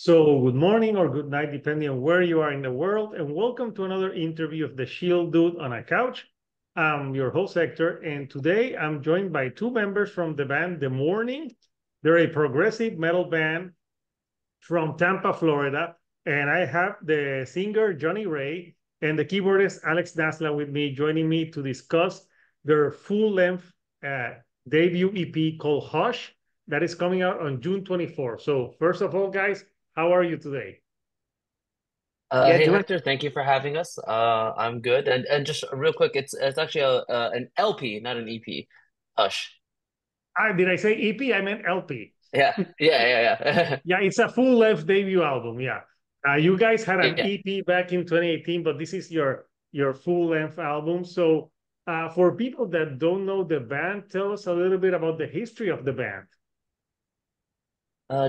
So, good morning or good night, depending on where you are in the world, and welcome to another interview of the Shield Dude on a Couch. I'm your host, Hector, and today I'm joined by two members from the band The Mourning. They're a progressive metal band from Tampa, Florida, and I have the singer Johnny Ray and the keyboardist Alex Nasla with me, joining me to discuss their full-length uh, debut EP called Hush that is coming out on June 24th. So, first of all, guys, how are you today? Yeah, Hey doing Hector, thank you for having us. I'm good, and just real quick, it's actually an LP, not an EP. Hush. Did I say EP? I meant LP. Yeah, yeah. Yeah, it's a full-length debut album. Yeah. You guys had an Yeah. EP back in 2018, but this is your full-length album. So, for people that don't know the band, tell us a little bit about the history of the band.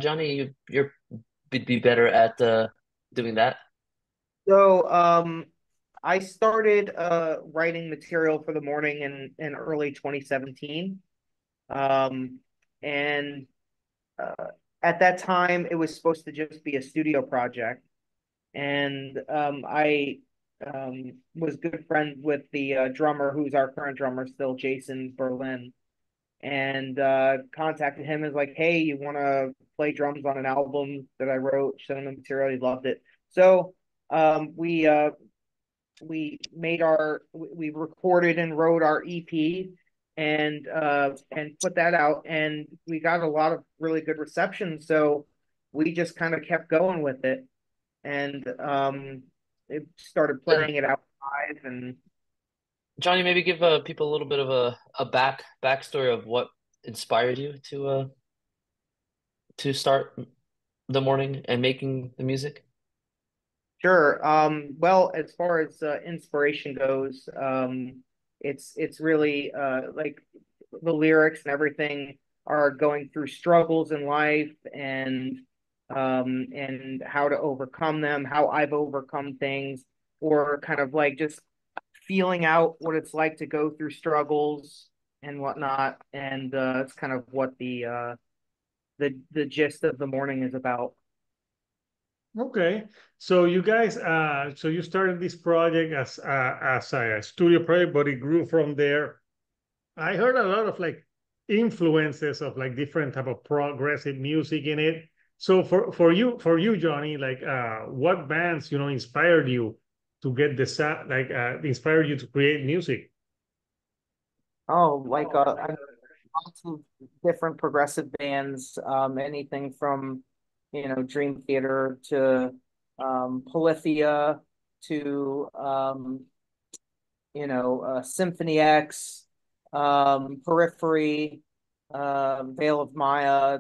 Johnny, you're be better at doing that. so I started writing material for the morning in early 2017. And uh, at that time it was supposed to just be a studio project. And I was good friends with the drummer who's our current drummer still, Jason Berlin, and contacted him as like, hey, you want to play drums on an album that I wrote? Sent him the material. He loved it. So we made we recorded and wrote our EP and put that out, and we got a lot of really good reception. So we just kind of kept going with it, and it started And playing it out live. And Johnny, maybe give people a little bit of a backstory of what inspired you to start the morning and making the music. Sure. Well, as far as inspiration goes, it's really like the lyrics and everything are going through struggles in life, and how to overcome them, how I've overcome things, or kind of like just feeling out what it's like to go through struggles and whatnot. And it's kind of what the gist of the morning is about. Okay, so you guys, so you started this project as a studio project, but it grew from there. I heard a lot of like influences of like different type of progressive music in it. So for you, Johnny, like what bands inspired you to get the sound, like inspired you to create music? Oh, like I lots of different progressive bands, anything from, Dream Theater to Polyphia to Symphony X, Periphery, Veil of Maya,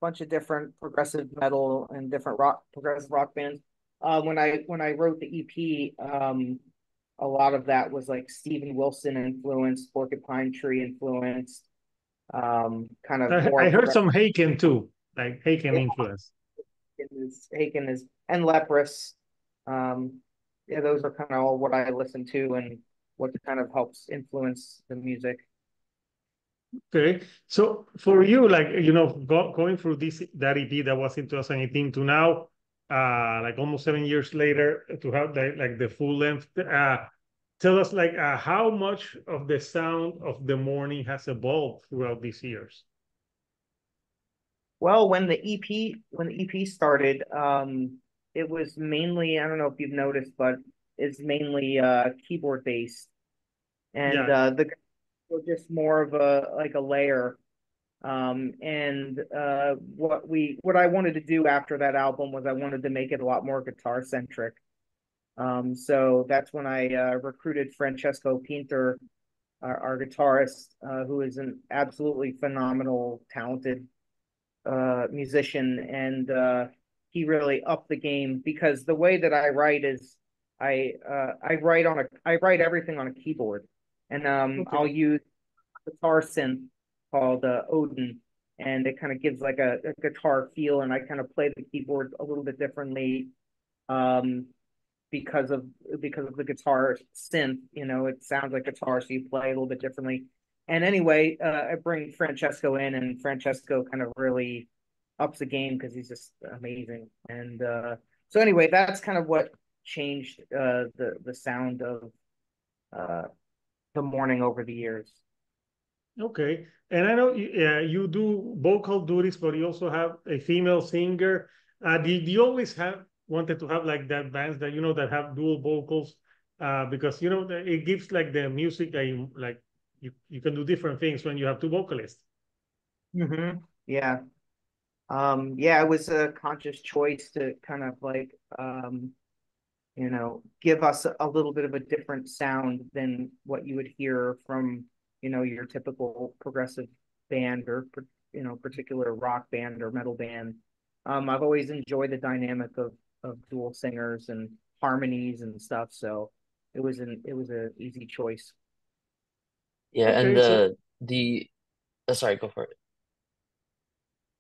bunch of different progressive metal and different progressive rock bands. When I wrote the EP, a lot of that was like Steven Wilson influenced, Porcupine Tree influenced, kind of more I heard progressive. some Haken too, like Haken Yeah, influence. Haken is and Leprous. Yeah, those are kind of all what I listen to and what kind of helps influence the music. Okay, so for you, like going through that EP that was in 2018 to now, like almost 7 years later, to have like the full length. Tell us like how much of the sound of the morning has evolved throughout these years. Well, when the EP started, it was mainly, I don't know if you've noticed, but it's mainly keyboard based, and Yeah. the were just more of a like a layer. And what I wanted to do after that album was I wanted to make it a lot more guitar centric. So that's when I recruited Francesco Pinter, our guitarist, who is an absolutely phenomenal, talented musician, and he really upped the game because the way that I write is I write everything on a keyboard, and I'll Okay. use a guitar synth called Odin, and it kind of gives like a guitar feel, and I kind of play the keyboard a little bit differently. Um, because of the guitar synth, it sounds like guitar, so you play a little bit differently. And anyway, I bring Francesco in, and Francesco kind of really ups the game because he's just amazing. And so anyway, that's kind of what changed the sound of uh, the Mourning over the years. Okay. And I know you do vocal duties, but you also have a female singer. Did you always have wanted to have like that bands that that have dual vocals? Because it gives like the music like you can do different things when you have two vocalists. Yeah. Yeah, it was a conscious choice to kind of like give us a little bit of a different sound than what you would hear from, your typical progressive band or, particular rock band or metal band. I've always enjoyed the dynamic of dual singers and harmonies and stuff. So it was an easy choice. Yeah, and Okay, so the sorry, go for it.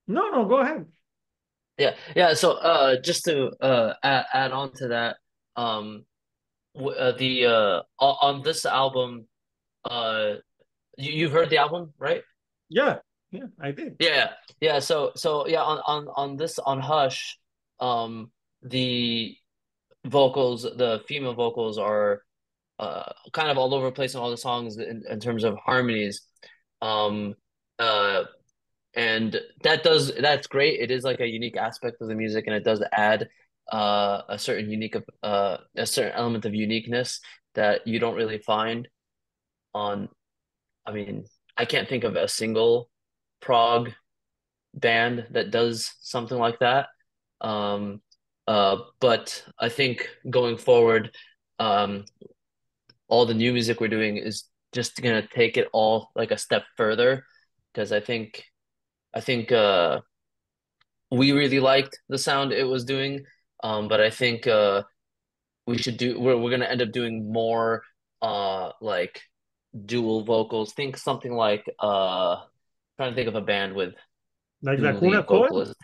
no, go ahead. Yeah, yeah. So just to add on to that, um, the on this album, uh, you've heard the album, right? Yeah, yeah, I did. Yeah, yeah. So yeah, on this on Hush, the vocals, the female vocals are kind of all over the place in all the songs in terms of harmonies. Um, uh, and that's great. It is like a unique aspect of the music, and it does add a certain element of uniqueness that you don't really find on. I mean, I can't think of a single prog band that does something like that. Um, but I think going forward, um, all the new music we're doing is just gonna take it all like a step further because I think we really liked the sound it was doing. But I think we're gonna end up doing more like dual vocals. Think something like trying to think of a band with Like dual Lacuna lead Coil, vocalists.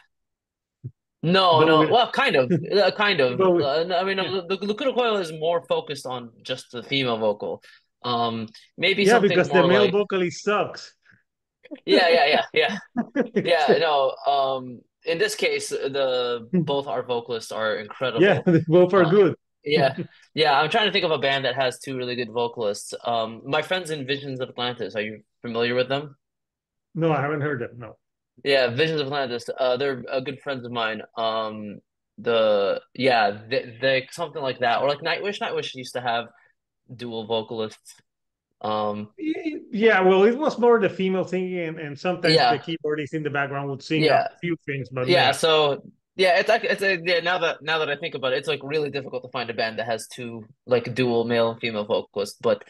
No, but no. with Well, kind of, kind of. but with I mean, yeah. the Lacuna Coil is more focused on just the female vocal. Maybe Yeah, something because the more male like, vocalist sucks. yeah. No. In this case, the both our vocalists are Yeah, incredible. they both are Uh, good. yeah, yeah. I'm trying to think of a band that has two really good vocalists. My friends in Visions of Atlantis. Are you familiar with them? No, I haven't heard that. No. Yeah, Visions of Atlantis. They're good friends of mine. They something like that, or like Nightwish. Nightwish used to have dual vocalists. Um, Yeah, well, it was more the female singing, and sometimes the yeah, keyboardist in the background would sing a yeah, few things, but yeah. yeah. So yeah, it's like yeah. Now that I think about it, it's like really difficult to find a band that has two like dual male and female vocalists. But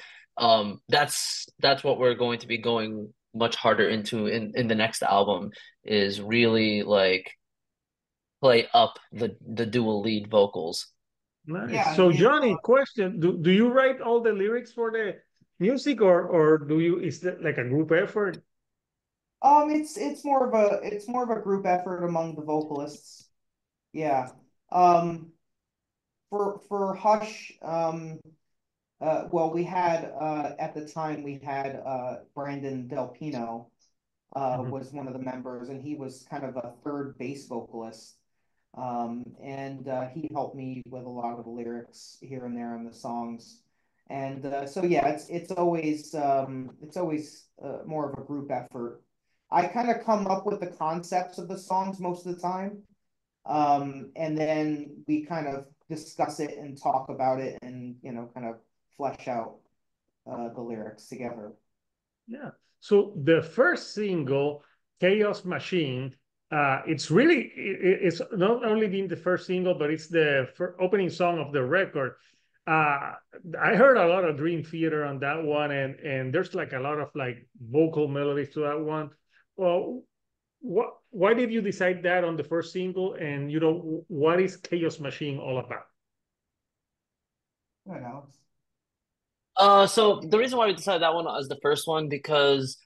that's what we're going to be going much harder into in the next album is really like play up the dual lead vocals. Nice. Yeah, So, Johnny, question: Do you write all the lyrics for the music, or do you? Is that like a group effort? it's more of a group effort among the vocalists. Yeah. Um, for Hush, well, we had at the time we had Brandon Del Pino Mhm. was one of the members, and he was kind of a third bass vocalist. And he helped me with a lot of the lyrics here and there on the songs. And so yeah, it's always more of a group effort. I kind of come up with the concepts of the songs most of the time, and then we kind of discuss it and talk about it, and kind of flesh out the lyrics together. Yeah. So the first single, Chaos Machine, it's not only been the first single, but it's the opening song of the record. Uh, I heard a lot of Dream Theater on that one, and there's like a lot of like vocal melodies to that one. Well, why did you decide that on the first single? And what is Chaos Machine all about? Good, Alex. So the reason why we decided that one as the first one because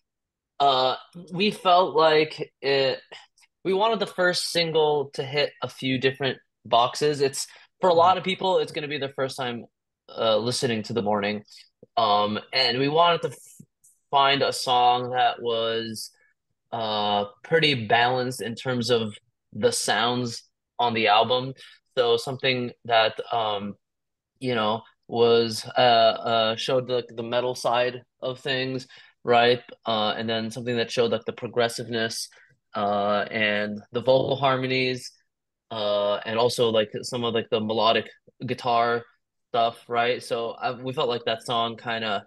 uh we felt like we wanted the first single to hit a few different boxes. It's for a Mhm. lot of people, it's going to be their first time listening to the morning. And we wanted to find a song that was pretty balanced in terms of the sounds on the album. So something that you know, was showed the metal side of things, right? And then something that showed like the progressiveness and the vocal harmonies, and also like some of like the melodic guitar stuff, right? So we felt like that song kind of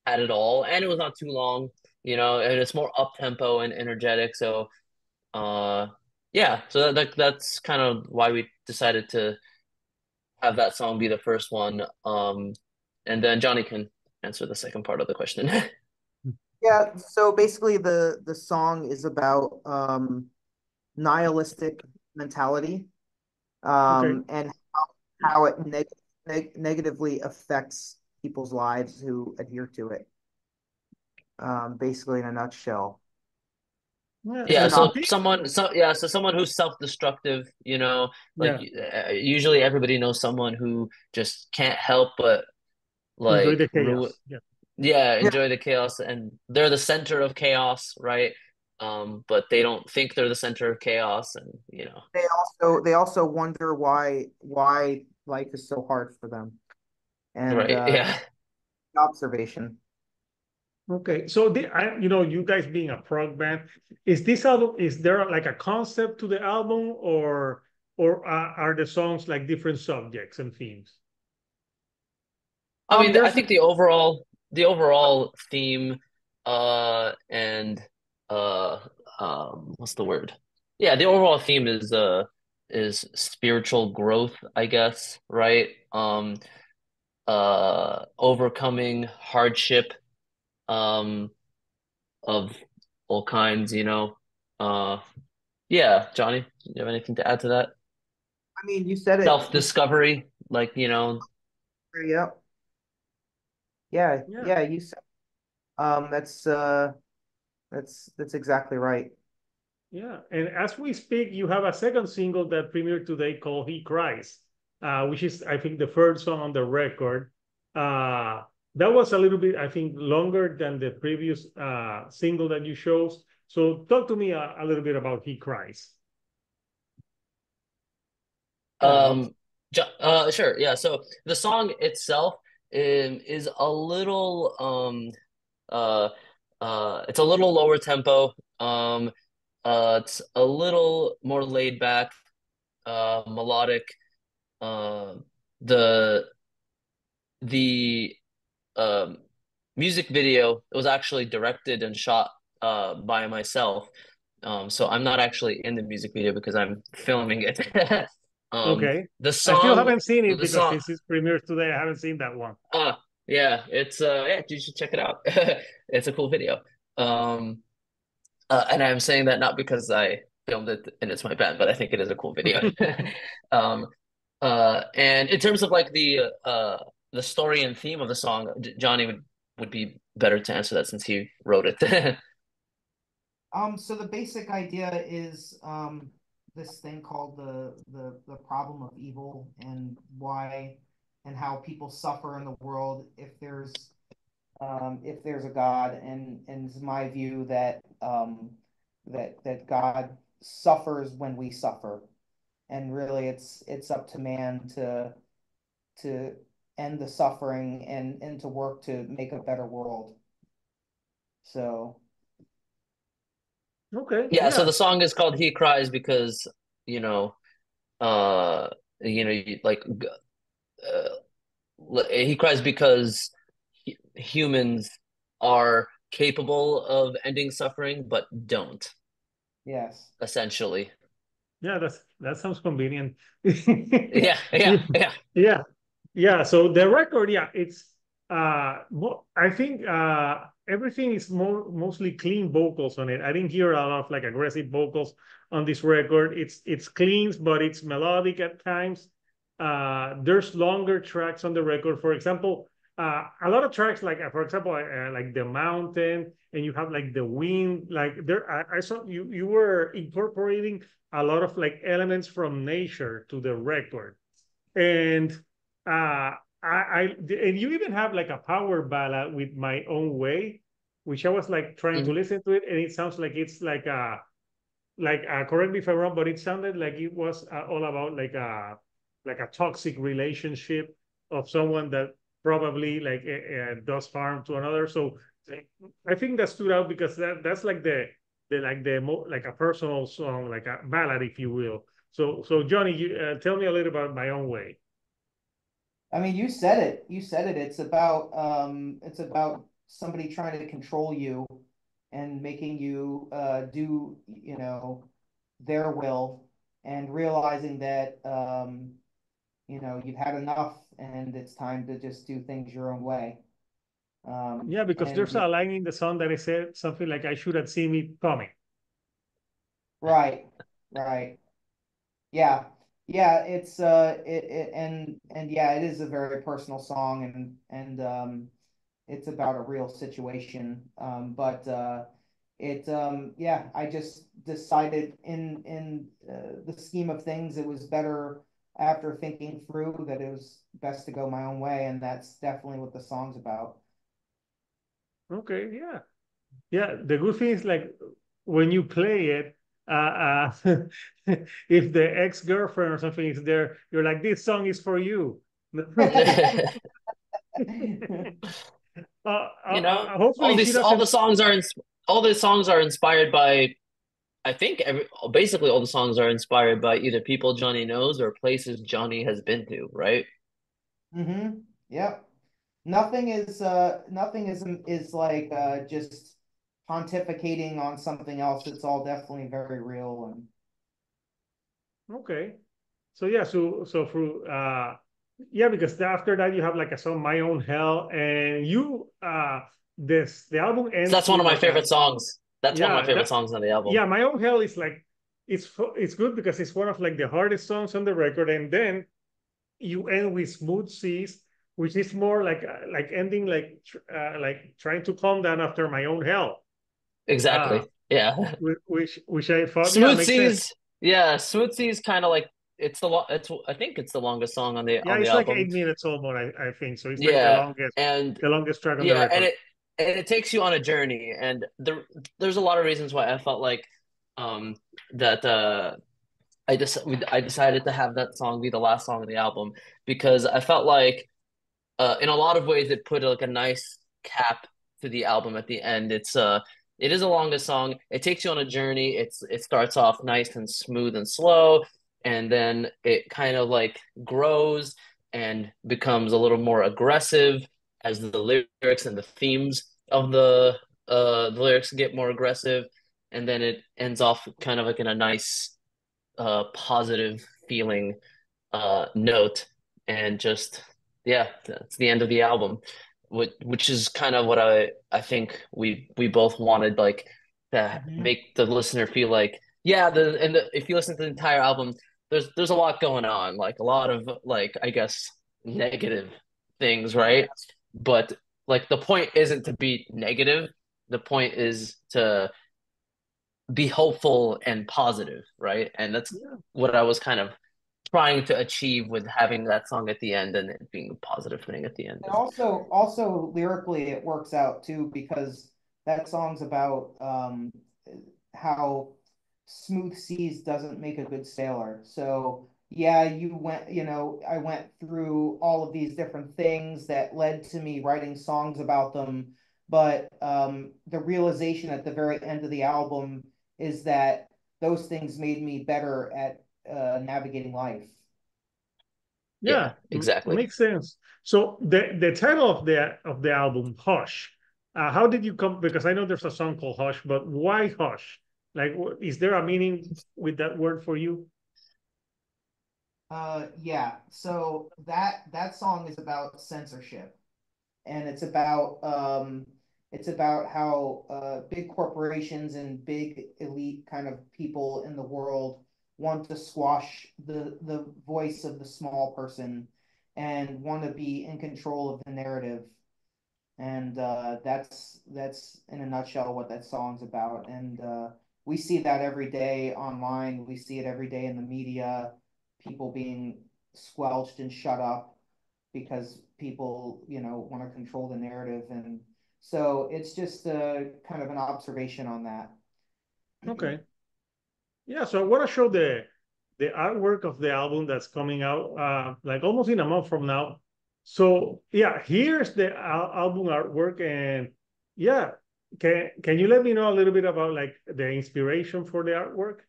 had it all, and it was not too long, and it's more up tempo and energetic. So uh, yeah, so that's kind of why we decided to have that song be the first one. And then Johnny can answer the second part of the question. Yeah, so basically the song is about nihilistic mentality, Okay. and how it negatively affects people's lives who adhere to it. Basically in a nutshell. Yeah, It's Yeah, an and I so op think someone who's self-destructive, like yeah, usually everybody knows someone who just can't help but enjoy like the chaos. Yeah. yeah, Yeah, enjoy the chaos, and they're the center of chaos, right? But they don't think they're the center of chaos, and they also wonder why life is so hard for them. And right, yeah. observation. Okay, so you guys being a prog band, is this album, is there like a concept to the album, or are the songs like different subjects and themes? I mean, I There's think the overall theme, and uh, what's the word? Yeah, the overall theme is spiritual growth, I guess, right? Overcoming hardship, um, of all kinds, Uh, yeah, Johnny, do you have anything to add to that? I mean, you said it. Self-discovery, like, Yeah, yeah, Yeah. yeah. You said that's exactly right. Yeah, and as we speak, you have a second single that premiered today called "He Cries," which is, I think, the first song on the record. Uh, that was a little bit, I think, longer than the previous single that you chose. So, talk to me a little bit about "He Cries." That helps. Um, sure, yeah. So the song itself is a little uh it's a little lower tempo. It's a little more laid back, melodic. Um, the the um music video, it was actually directed and shot by myself. So I'm not actually in the music video because I'm filming it. Um, Okay. the I still song, haven't seen it the because song, since it premieres today, I haven't seen that one. yeah, yeah, you should check it out. It's a cool video. Um, and I'm saying that not because I filmed it and it's my band, but I think it is a cool video. Um, and in terms of like the story and theme of the song, Johnny would be better to answer that since he wrote it. So the basic idea is this thing called the problem of evil, and why and how people suffer in the world if there's a God, and it's my view that that God suffers when we suffer, and really it's up to man to end the suffering and to work to make a better world. So Okay. Yeah, so Yeah. the song is called "He Cries" because, you know, uh, like he cries because humans are capable of ending suffering, but don't, yes, essentially. Yeah, that sounds convenient. Yeah, yeah, yeah. Yeah, yeah. So the record, yeah, it's I think everything is mostly clean vocals on it. I didn't hear a lot of like aggressive vocals on this record. It's clean, but it's melodic at times. There's longer tracks on the record. For example, a lot of tracks like for example like the mountain, and you have like the wind. Like there, I saw you were incorporating a lot of like elements from nature to the record, and and you even have like a power ballad with My Own Way, which I was like trying to Mhm. listen to it, and it sounds like it's like like correct me if I'm wrong, but it sounded like it was all about like a toxic relationship of someone that probably like does harm to another. So I think that stood out because that's like like a personal song, like a ballad, if you will. So Johnny, you, tell me a little about My Own Way. I mean, you said it. You said it. It's about somebody trying to control you and making you do, their will, and realizing that you've had enough and it's time to just do things your own way. Yeah, because And there's a line in the song that I said something like I should have seen it coming. right, right. Yeah. Yeah, and yeah, it is a very personal song, and it's about a real situation. But yeah, I just decided in the scheme of things, it was better after thinking through that it was best to go my own way, and that's definitely what the song's about. Okay, yeah. Yeah, the good thing is like when you play it, if the ex-girlfriend or something is there, you're like, this song is for you. You know, Hopefully she all doesn't. the songs are all the songs are inspired by, I think basically all the songs are inspired by either people Johnny knows or places Johnny has been to, right? Mm-hmm. Yep. Nothing is like just pontificating on something else. It's all definitely very real. And Okay. So yeah, so for yeah, because after that you have like a song My Own Hell, and you this the album So ends that's one with of my like a favorite songs. That's one of my yeah, favorite that songs on the album. yeah, My Own Hell is like it's good because it's one of like the hardest songs on the record, and then you end with Smooth Seas, which is more like ending like trying to calm down after My Own Hell. Uh Exactly. Yeah. which I thought, yeah, Smooth makes sense. Seas, yeah, Smooth Seas kind of like it's I think it's the longest song Yeah, on the it's like album. 8 minutes almost, I think. So it's like Yeah, and the longest track on the yeah, record. and it takes you on a journey, and there's a lot of reasons why I felt like um that I decided to have that song be the last song of the album because I felt like in a lot of ways it put like a nice cap to the album at the end. It is the longest song. It takes you on a journey. It starts off nice and smooth and slow, and then it kind of like grows and becomes a little more aggressive as the lyrics and the themes of the lyrics get more aggressive, and then it ends off kind of like in a nice positive feeling note, and just yeah, that's the end of the album, which is kind of what I think we both wanted, like to hmm make the listener feel like yeah, if you listen to the entire album, there's a lot going on, like a lot of like I guess negative things, right? yeah, But like the point isn't to be negative. The point is to be hopeful and positive, right? And that's Yeah, what I was kind of trying to achieve with having that song at the end and it being a positive thing at the end. and also lyrically it works out too, because that song's about how smooth seas doesn't make a good sailor. So yeah, I went through all of these different things that led to me writing songs about them, but the realization at the very end of the album is that those things made me better at navigating life. Yeah, yeah, exactly. makes sense. So the title of the album, Hush. How did you come? Because I know there's a song called Hush, but why Hush? Like, is there a meaning with that word for you? Yeah. So that song is about censorship, and it's about how big corporations and big elite kind of people in the world want to squash the voice of the small person and want to be in control of the narrative. And that's in a nutshell what that song's about. And we see that every day online. We see it every day in the media, people being squelched and shut up because people, want to control the narrative. And so it's just kind of an observation on that. Okay. Yeah, so I want to show the artwork of the album that's coming out like almost in a month from now. So yeah, here's the album artwork, and yeah, can you let me know a little bit about like the inspiration for the artwork?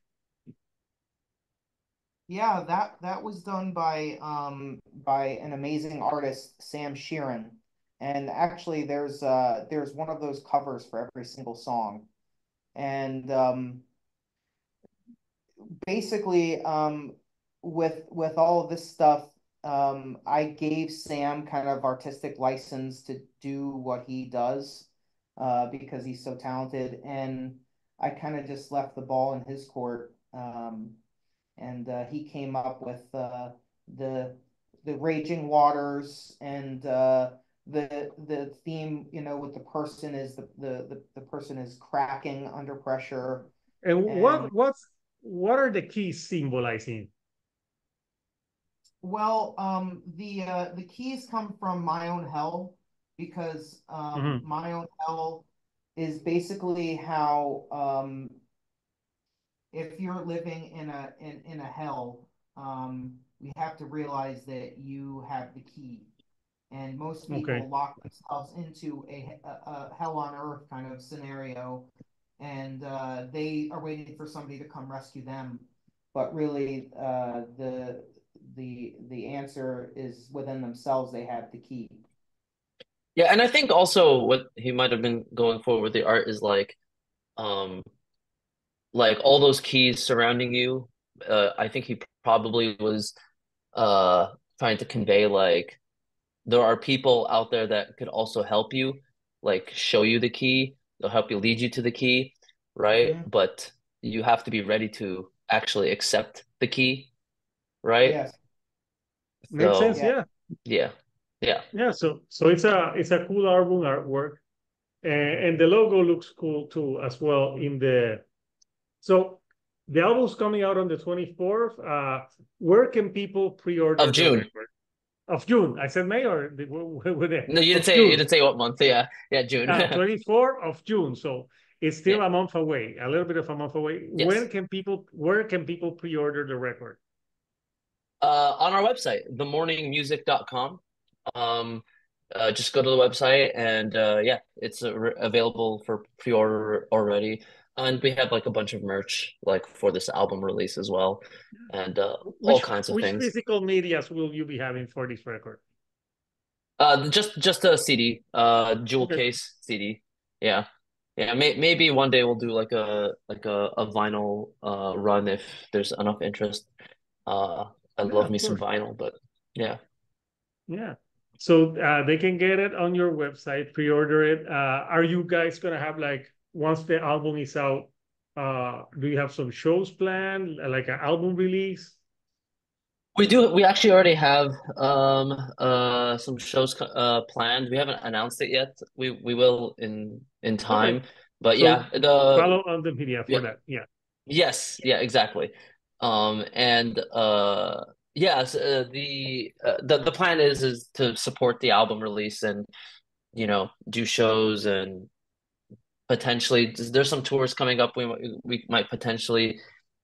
Yeah, that was done by an amazing artist, Sam Sheeran. And actually there's one of those covers for every single song. And basically with all of this stuff, I gave Sam kind of artistic license to do what he does because he's so talented, and I kind of just left the ball in his court. And he came up with the the raging waters, and the theme, with the person is the person is cracking under pressure. And And what are the keys symbolizing? well, the keys come from My Own Hell, because Hmm. My Own Hell is basically how, if you're living in a hell, you have to realize that you have the key. And most Okay. people lock themselves into a hell on earth kind of scenario, and they are waiting for somebody to come rescue them. But really, the answer is within themselves. They have the key. Yeah, and I think also what he might have been going for with the art is um like all those keys surrounding you. I think he probably was trying to convey like there are people out there that could also help you, like show you the key. They'll help you lead you to the key, right? Hmm. But you have to be ready to actually accept the key, right? Yes. Makes sense, So Yeah. yeah. yeah, yeah. Yeah, so it's a cool album artwork, and the logo looks cool too as well in the so the album's coming out on the 24th. Where can people Of pre-order the June. record? Of June. I said May or No, of you June. didn't say what month. Yeah, yeah, June. 24th of June. So it's Yeah. still a month away, a little bit of a month away. Yes. Where can people pre-order the record? On our website, themorningmusic.com. Um, just go to the website and yeah, it's available for pre-order already. And we have like a bunch of merch like for this album release as well, and all kinds of Which things. physical medias will you be having for this record? Just a CD, jewel Okay. case CD. Yeah, yeah. Maybe one day we'll do like a vinyl run if there's enough interest. Uh, I Yeah, love of me some course. vinyl, but yeah. Yeah. So they can get it on your website, pre-order it. Are you guys gonna have like once the album is out, do you have some shows planned, like an album release? We do. We actually already have some shows planned. We haven't announced it yet. We will in Okay. time. But So yeah, the follow on the media yeah for that. Yeah. yes yeah exactly. And yes the plan is to support the album release and do shows and potentially there's some tours coming up we might potentially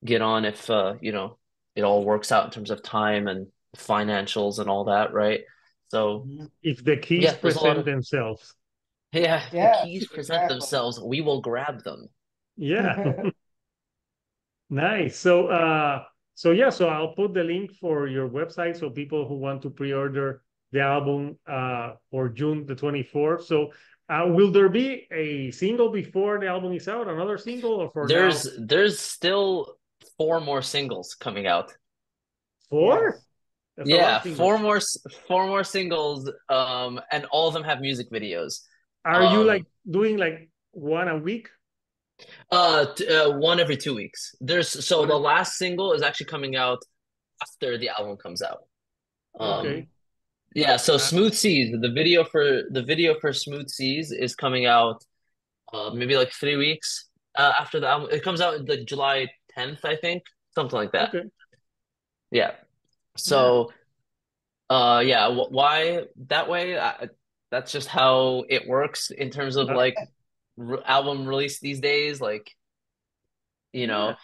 get on if it all works out in terms of time and financials and all that, right? So Mhm. If the keys yeah, there's a lot present of themselves. yeah, if the Yeah, keys present exactly. themselves, we will grab them. Yeah. Nice. So yeah, so I'll put the link for your website so people who want to pre-order the album for June the 24th. So will there be a single before the album is out, another single, or for now There's still four more singles coming out. four? Yes. That's a lot of Yeah, singles. four more singles, and all of them have music videos. Are you like Um, doing like one a week? one every 2 weeks. So One. the last single is actually coming out after the album comes out. Okay. Um, yeah, so Uh, Smooth Seas, the video for Smooth Seas is coming out maybe like 3 weeks after the album. It comes out like July 10th, I think, something like that. okay. Yeah. Yeah. So yeah, why that way? That's just how it works in terms of Uh, like album release these days. Like, you yeah. know,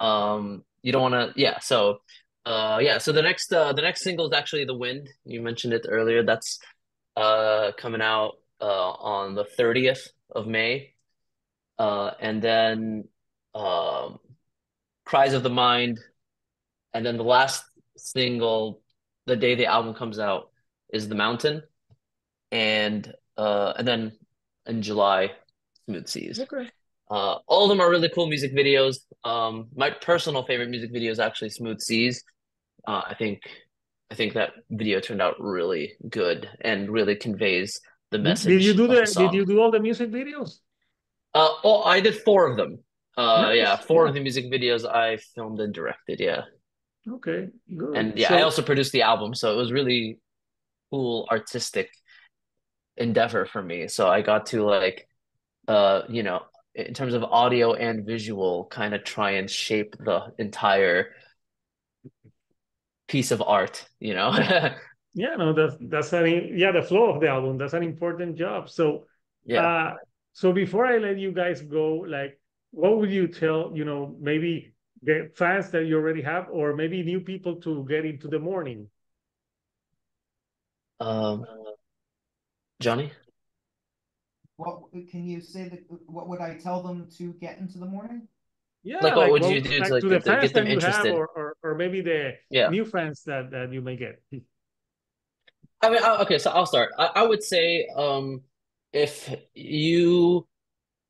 You don't want to, yeah. So, yeah. So the next single is actually "The Wind." You mentioned it earlier. That's coming out on the 30th of May. And then um, "Cries of the Mind," and then the last single, the day the album comes out, is "The Mountain," and then in July, "Smooth Seas." Okay. All of them are really cool music videos. My personal favorite music video is actually "Smooth Seas." I think that video turned out really good and really conveys the Did you message do of the the did song. you do all the music videos? Oh, I did four of them. Yeah, Nice. four Yeah. of the music videos I filmed and directed. Yeah, Okay. Good. and yeah, I So also produced the album, so it was really cool artistic endeavor for me. So I got to like, you know, in terms of audio and visual, kind of try and shape the entire piece of art. yeah, no, that's yeah, the flow of the album. That's an important job. So Yeah. uh so before I let you guys go, like what would you tell, maybe the fans that you already have, or maybe new people to get into the morning? Um, Johnny? What can you say that what would I tell them to get into the morning? Like, Yeah, what like would well, you do to like like to the fans get them that you have, interested? or maybe the Yeah. new fans that you may get. I mean, okay, so I'll start. I would say, if you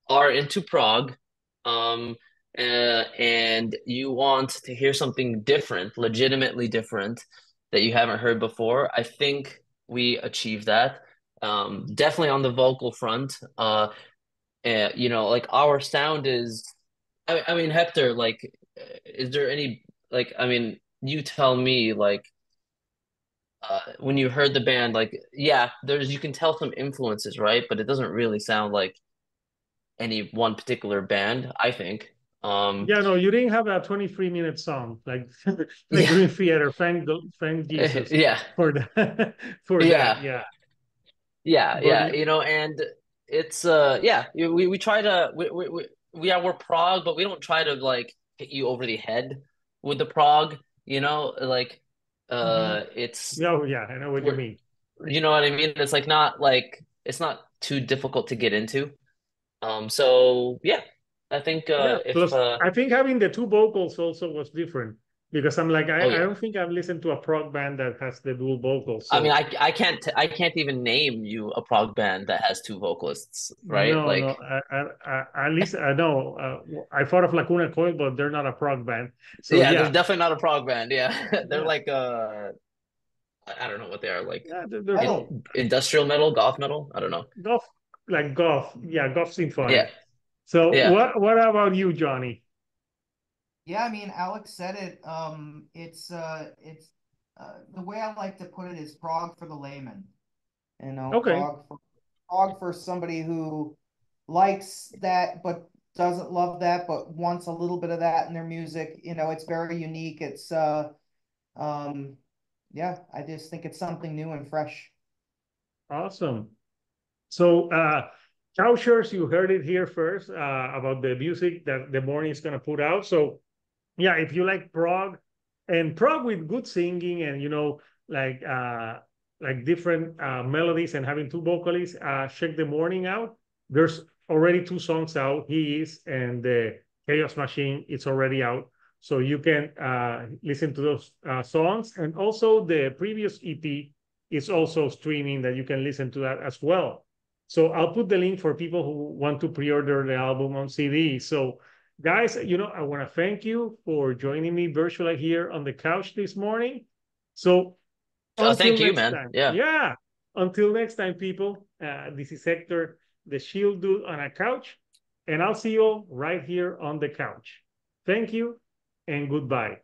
are into prog, um, and you want to hear something different, legitimately different that you haven't heard before, I think we achieve that. Definitely on the vocal front. Like our sound is. I mean, Hector, like, is there any like? I mean, you tell me, like, when you heard the band, like, yeah, you can tell some influences, right? But it doesn't really sound like any one particular band, I think. Yeah, no, you didn't have a 23-minute song like Yeah, Dream Theater. Thank Jesus yeah, for that. For that, yeah, yeah. But yeah. And it's yeah, we try to we're prog, but we don't try to like hit you over the head with the prog, like Mm-hmm. it's oh yeah, I know what you we're mean. you know what I mean? It's like it's not too difficult to get into. So yeah, I think Yeah. if Plus, I think having the two vocals also was different because I'm like, oh I yeah. don't think I've listened to a prog band that has the dual vocals. I mean, So I can't even name you a prog band that has two vocalists, right? no, no, Like, at least I know. I thought of Lacuna Coil, but they're not a prog band. So yeah, they're yeah, definitely not a prog band. Yeah, they're yeah, like I don't know what they are, like yeah, they're in, Metal. industrial metal, goth metal. I don't know. golf, like golf. Yeah, golf Yeah, symphonic. So yeah. what about you, Johnny? Yeah, I mean, Alex said it. It's the way I like to put it is prog for the layman. You know, Okay, prog for somebody who likes that but doesn't love that but wants a little bit of that in their music. You know, it's very unique. It's um yeah, I just think it's something new and fresh. awesome. So, Cowshares, you heard it here first about the music that the morning is gonna put out. So, yeah, if you like prog and prog with good singing and like uh, like different melodies and having two vocalists, check the morning out. There's already two songs out. He is and the Chaos Machine. It's already out, so you can listen to those songs. And also the previous EP is also streaming that you can listen to that as well. So I'll put the link for people who want to pre-order the album on CD. So guys, I want to thank you for joining me virtually here on the couch this morning. So until Thank you, next man. time, Yeah. yeah, until next time, people, this is Hector, the Shield Dude on a couch, and I'll see you all right here on the couch. Thank you and goodbye.